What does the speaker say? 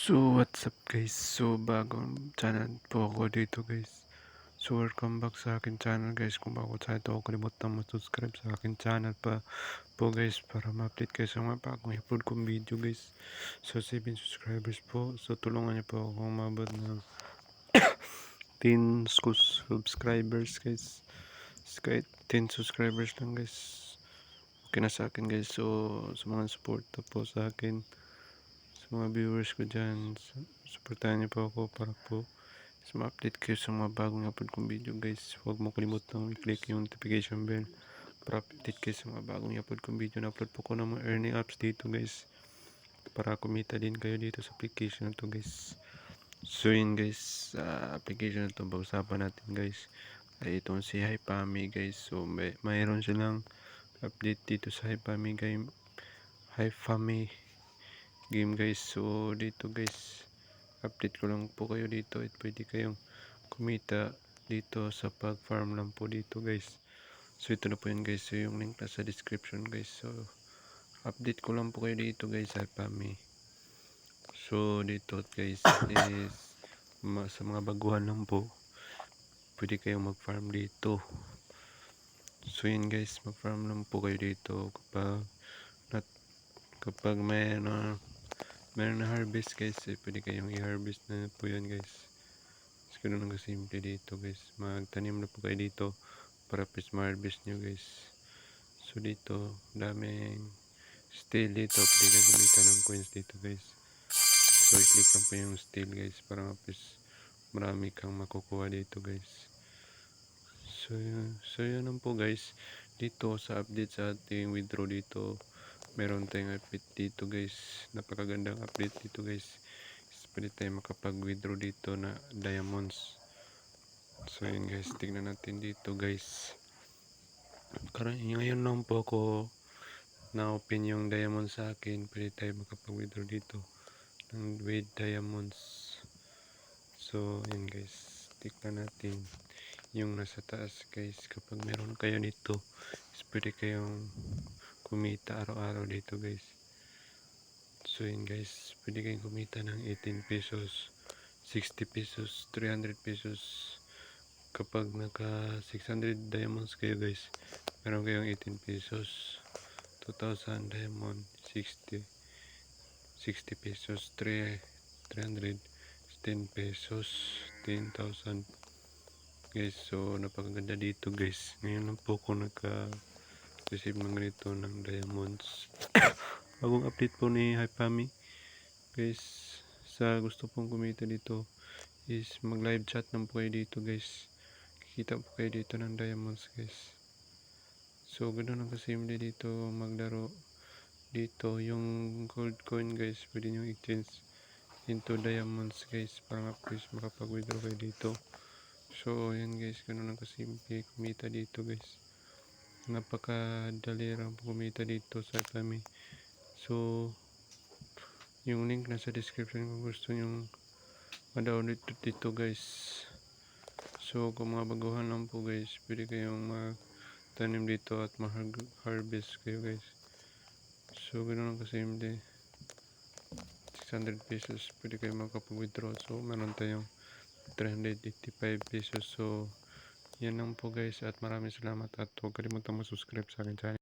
So what's up guys? So bagong channel po ako dito guys. So welcome back sa akin channel guys. Kung bago sa ito, kalimutan mo subscribe sa akin channel pa po guys para ma-update kayo sa mga bagong upload kong video guys. So 7 subscribers po. So tulungan niyo po akong mabot ng 10 subscribers guys. Kahit 10 subscribers lang guys. Okay na sa akin guys. So sa mga support po sa akin, sa mga viewers ko dyan, supportahan niyo po ako para po ma-update kayo sa mga bagong upload kong video guys. Huwag mo kalimutang i-click yung notification bell para update kayo sa mga bagong upload kong video. Na-upload po ko ng mga earning apps dito guys, para kumita din kayo dito sa application na to guys. So yun guys, sa application na to pag-usapan natin guys ay itong si Hypami guys. So mayroon silang update dito sa Hypami game guys. So dito guys, update ko lang po kayo dito at pwede kayong kumita dito sa pag farm lang po dito guys. So ito na po yun guys. So yung link nasa description guys. So update ko lang po kayo dito guys sa Hypami. So dito guys is sa mga baguhan lang po, pwede kayong mag farm dito. So yun guys, mag farm lang po kayo dito kapag may na harvest guys, pwede kayong i-harvest na po yun guys. So ganun lang kasimple dito guys, magtanim na po kayo dito para please ma-harvest nyo guys. So dito daming steel dito, pwede kayong gumita ng coins dito guys. So i-click lang po yung steel guys para please marami kang makukuha dito guys. So yun lang po guys. Dito sa update sa ating withdraw dito, meron tayong update dito guys. Napakagandang update dito guys. Pwede tayo makapag-withdraw dito na diamonds. So yun guys, tignan natin dito guys. Ngayon lang po ako na-open yung diamonds sa akin. Pwede tayo makapag-withdraw dito with diamonds. So yun guys, tignan natin yung nasa taas guys. Kapag meron kayo dito, pwede kayong kumita araw-araw dito guys. So yun guys, pwede kayong kumita ng 18 pesos, 60 pesos, 300 pesos. Kapag naka 600 diamonds kayo guys, meron kayong 18 pesos, 2,000 diamond, 60 pesos, 300, 10 pesos, 10,000 guys. So napakaganda dito guys. Ngayon lang po ako naka-receive ng ganito ng diamonds. Bagong update po ni Hypami guys. Sa gusto pong kumita dito is mag live chat lang po kayo dito guys. Kikita po kayo dito ng diamonds guys. So ganoon ang kasimple dito maglaro. Dito yung gold coin guys, pwede nyo exchange into diamonds guys para please makapag-withdraw kayo dito. So yan guys, ganoon ang kasimple kumita dito guys. Napakadali lang kumita dito sa Hypami. So yung link nasa description kung gusto nyo ma-download dito guys. So kung mga baguhan lang po guys, pwede kayong magtanim dito at ma-harvest kayo guys. So ganoon lang kasimple. 600 pesos pwede kayo makapag-withdraw. So meron tayong 385 pesos. So yan lang po guys at maraming salamat at huwag kalimutan mag-subscribe sa akin channel.